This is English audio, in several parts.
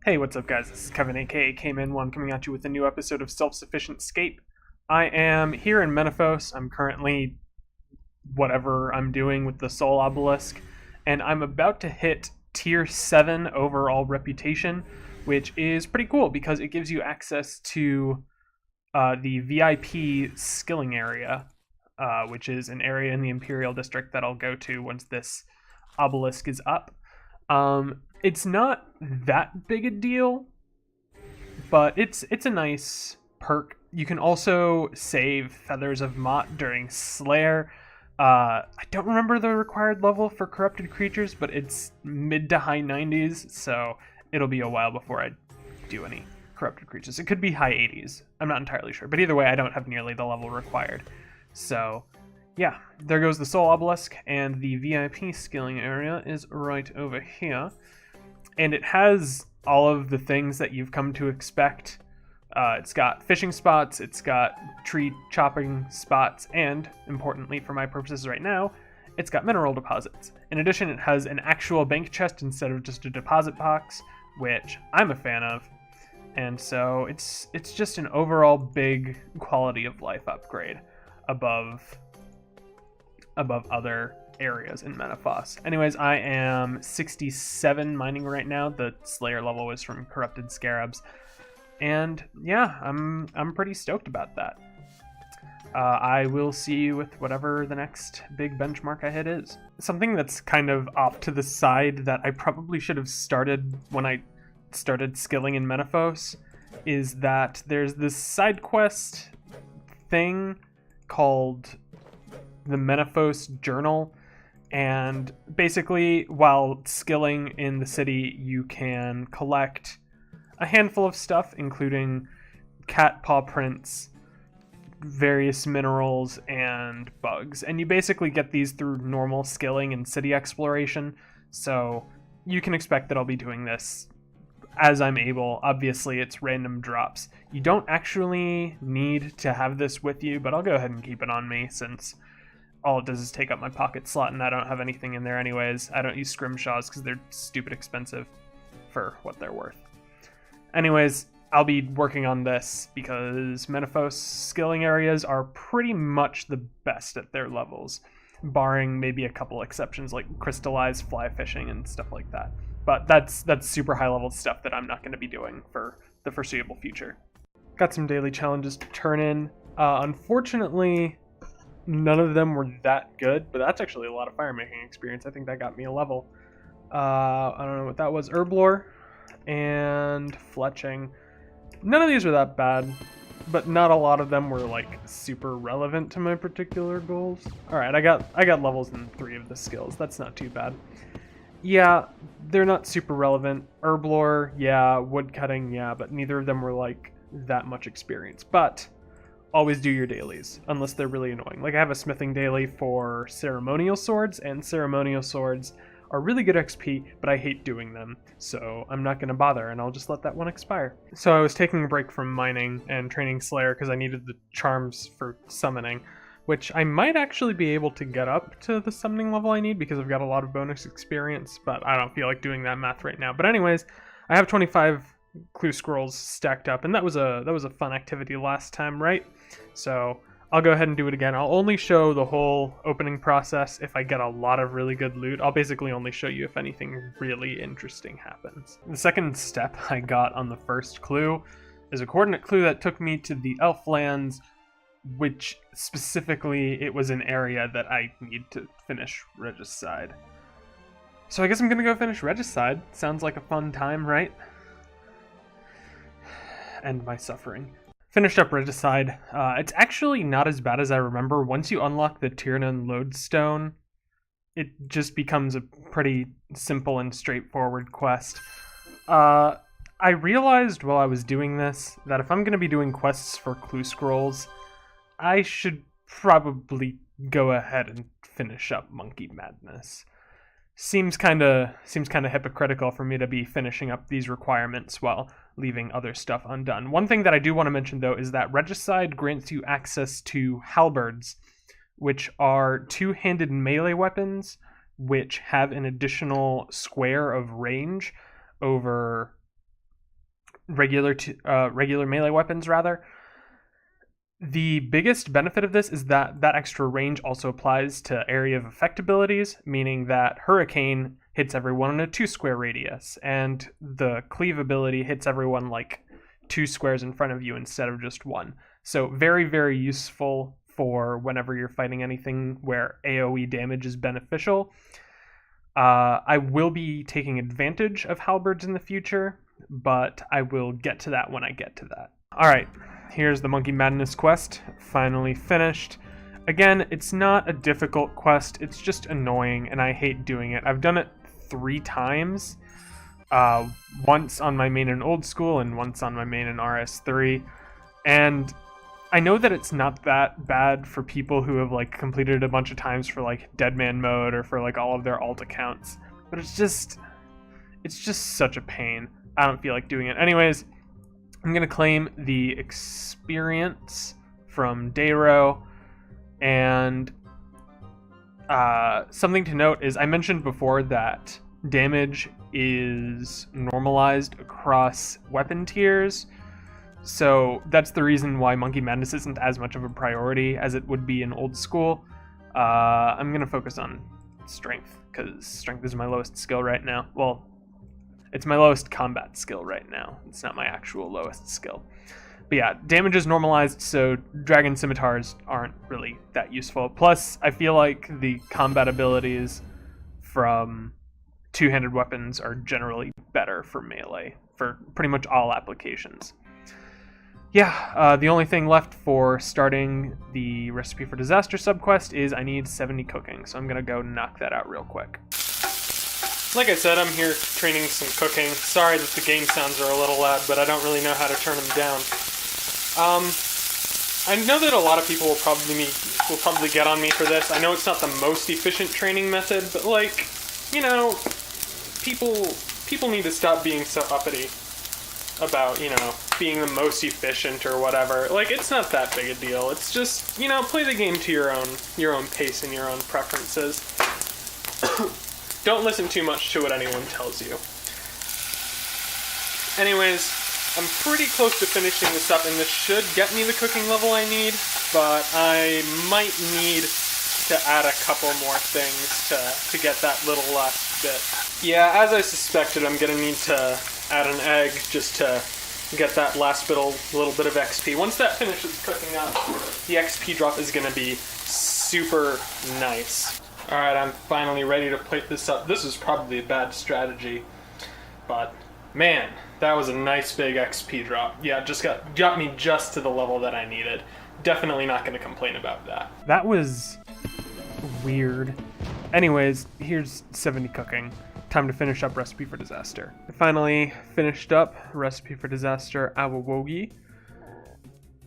Hey, what's up, guys? This is Kevin, aka K-Man1, coming at you with a new episode of Self-Sufficient Scape. I am here in Menaphos. I'm currently whatever I'm doing with the Soul Obelisk, and I'm about to hit Tier 7 overall reputation, which is pretty cool because it gives you access to the VIP skilling area, which is an area in the Imperial District that I'll go to once this obelisk is up. It's not that big a deal, but it's a nice perk. You can also save Feathers of Mott during Slayer. I don't remember the required level for corrupted creatures, but it's mid to high 90s, so it'll be a while before I do any corrupted creatures. It could be high 80s. I'm not entirely sure, but either way, I don't have nearly the level required. So, yeah, there goes the Soul Obelisk, and the VIP skilling area is right over here. And it has all of the things that you've come to expect. It's got fishing spots, it's got tree chopping spots, and, importantly for my purposes right now, it's got mineral deposits. In addition, it has an actual bank chest instead of just a deposit box, which I'm a fan of. And so it's just an overall big quality of life upgrade above other areas in Menaphos. Anyways, I am 67 mining right now. The Slayer level was from Corrupted Scarabs. And yeah, I'm pretty stoked about that. I will see you with whatever the next big benchmark I hit is. Something that's kind of off to the side that I probably should have started when I started skilling in Menaphos is that there's this side quest thing called the Menaphos Journal. And basically, while skilling in the city, you can collect a handful of stuff, including cat paw prints, various minerals, and bugs. And you basically get these through normal skilling and city exploration. So you can expect that I'll be doing this as I'm able. Obviously, it's random drops. You don't actually need to have this with you, but I'll go ahead and keep it on me since all it does is take up my pocket slot and I don't have anything in there anyways. I don't use scrimshaws because they're stupid expensive for what they're worth. Anyways, I'll be working on this because Menaphos skilling areas are pretty much the best at their levels, barring maybe a couple exceptions like crystallized fly fishing and stuff like that. But that's super high level stuff that I'm not going to be doing for the foreseeable future. Got some daily challenges to turn in. Unfortunately, none of them were that good, but that's actually a lot of fire making experience. I think that got me a level. I don't know what that was. Herblore and fletching. None of these were that bad, but not a lot of them were like super relevant to my particular goals. All right, I got levels in 3 of the skills. That's not too bad. Yeah, they're not super relevant. Herblore, yeah. Woodcutting, yeah, but neither of them were like that much experience. But always do your dailies, unless they're really annoying. Like I have a smithing daily for ceremonial swords, and ceremonial swords are really good XP, but I hate doing them, so I'm not going to bother, and I'll just let that one expire. So I was taking a break from mining and training Slayer because I needed the charms for summoning, which I might actually be able to get up to the summoning level I need because I've got a lot of bonus experience, but I don't feel like doing that math right now. But anyways, I have 25 clue scrolls stacked up, and that was a fun activity last time, right? So I'll go ahead and do it again. I'll only show the whole opening process if I get a lot of really good loot. I'll basically only show you if anything really interesting happens. The second step I got on the first clue is a coordinate clue that took me to the Elflands, which specifically it was an area that I need to finish Regicide. So I guess I'm gonna go finish Regicide. Sounds like a fun time, right? End my suffering. Finished up Regicide. It's actually not as bad as I remember. Once you unlock the Tiernan Lodestone, it just becomes a pretty simple and straightforward quest. I realized while I was doing this that if I'm going to be doing quests for clue scrolls, I should probably go ahead and finish up Monkey Madness. Seems kind of hypocritical for me to be finishing up these requirements while leaving other stuff undone. One thing that I do want to mention, though, is that Regicide grants you access to halberds, which are two-handed melee weapons which have an additional square of range over regular melee weapons rather. The biggest benefit of this is that that extra range also applies to area of effect abilities, meaning that Hurricane hits everyone in a 2 square radius, and the Cleave ability hits everyone like 2 squares in front of you instead of just 1. So very, very useful for whenever you're fighting anything where AoE damage is beneficial. I will be taking advantage of halberds in the future, but I will get to that when I get to that. Alright, here's the Monkey Madness quest, finally finished. Again, it's not a difficult quest, it's just annoying, and I hate doing it. I've done it 3 times, once on my main in Old School and once on my main in RS3, and I know that it's not that bad for people who have like completed it a bunch of times for like Deadman mode or for like all of their alt accounts, but it's just such a pain. I don't feel like doing it. Anyways, I'm gonna claim the experience from Dayro, and something to note is I mentioned before that damage is normalized across weapon tiers. So that's the reason why Monkey Madness isn't as much of a priority as it would be in Old School. I'm going to focus on Strength, because Strength is my lowest skill right now. Well, it's my lowest combat skill right now. It's not my actual lowest skill. But yeah, damage is normalized, so Dragon Scimitars aren't really that useful. Plus, I feel like the combat abilities from two-handed weapons are generally better for melee, for pretty much all applications. Yeah, the only thing left for starting the Recipe for Disaster subquest is I need 70 cooking, so I'm going to go knock that out real quick. Like I said, I'm here training some cooking. Sorry that the game sounds are a little loud, but I don't really know how to turn them down. I know that a lot of people will probably get on me for this. I know it's not the most efficient training method, but like, you know, people need to stop being so uppity about, you know, being the most efficient or whatever. Like, it's not that big a deal. It's just, you know, play the game to your own pace and your own preferences. Don't listen too much to what anyone tells you. Anyways, I'm pretty close to finishing this up, and this should get me the cooking level I need, but I might need to add a couple more things to get that little last bit. Yeah, as I suspected, I'm gonna need to add an egg just to get that last little bit of XP. Once that finishes cooking up, the XP drop is gonna be super nice. Alright, I'm finally ready to plate this up. This is probably a bad strategy, but man, that was a nice big XP drop. Yeah, just got me just to the level that I needed. Definitely not gonna complain about that. That was weird. Anyways, here's 70 cooking. Time to finish up Recipe for Disaster. I finally finished up Recipe for Disaster Awawogi,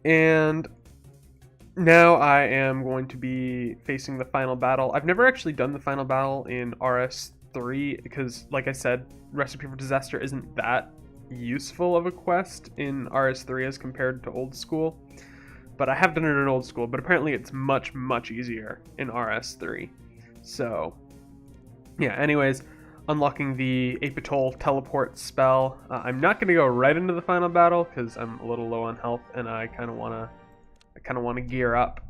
and now I am going to be facing the final battle. I've never actually done the final battle in RS3 because, like I said, Recipe for Disaster isn't that useful of a quest in RS3 as compared to Old School. But I have done it in Old School, but apparently it's much, much easier in RS3. So, yeah, anyways, unlocking the Apatol teleport spell. I'm not going to go right into the final battle because I'm a little low on health and I kind of want to gear up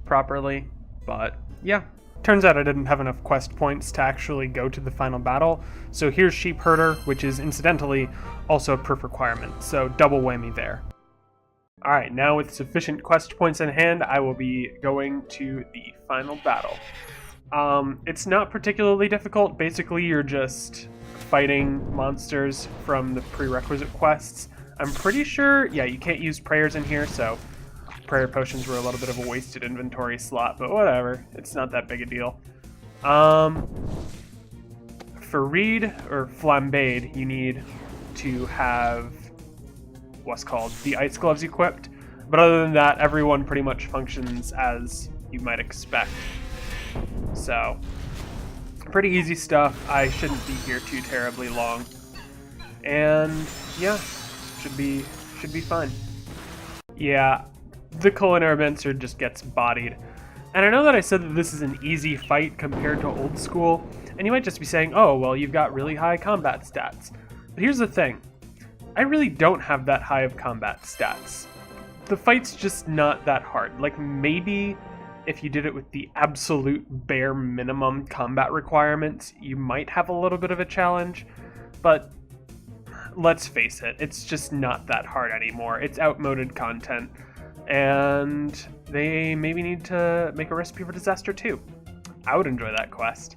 properly. But yeah, turns out I didn't have enough quest points to actually go to the final battle. So here's Sheep Herder, which is incidentally also a perf requirement. So double whammy there. Alright, now with sufficient quest points in hand, I will be going to the final battle. It's not particularly difficult. Basically, you're just fighting monsters from the prerequisite quests. I'm pretty sure, yeah, you can't use prayers in here, so prayer potions were a little bit of a wasted inventory slot, but whatever. It's not that big a deal. For Reed, or Flambade, you need to have what's called the ice gloves equipped, but other than that, everyone pretty much functions as you might expect. So, pretty easy stuff. I shouldn't be here too terribly long. And yeah, should be fun. Yeah, the Culinary just gets bodied. And I know that I said that this is an easy fight compared to Old School, and you might just be saying, oh, well, you've got really high combat stats. But here's the thing. I really don't have that high of combat stats. The fight's just not that hard. Like, maybe if you did it with the absolute bare minimum combat requirements, you might have a little bit of a challenge, but let's face it, it's just not that hard anymore. It's outmoded content, and they maybe need to make a Recipe for Disaster 2. I would enjoy that quest.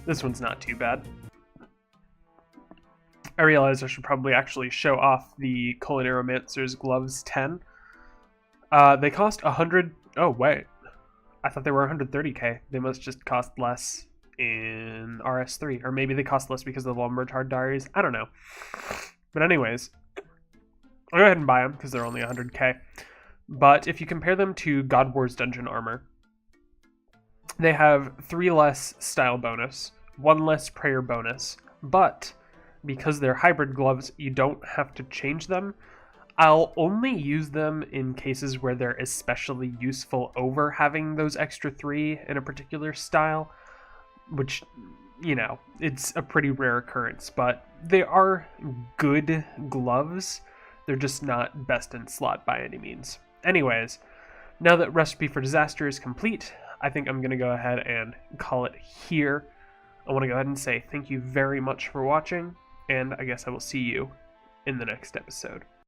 This one's not too bad. I realize I should probably actually show off the Culinaromancer's Gloves 10. They cost 100... Oh, wait. I thought they were 130k. They must just cost less in RS3. Or maybe they cost less because of the Lumbertard Diaries. I don't know. But anyways, I'll go ahead and buy them because they're only 100k. But if you compare them to God War's Dungeon Armor, they have 3 less style bonus, 1 less prayer bonus, but because they're hybrid gloves, you don't have to change them. I'll only use them in cases where they're especially useful over having those extra 3 in a particular style, which, you know, it's a pretty rare occurrence, but they are good gloves. They're just not best in slot by any means. Anyways, now that Recipe for Disaster is complete, I think I'm going to go ahead and call it here. I want to go ahead and say thank you very much for watching, and I guess I will see you in the next episode.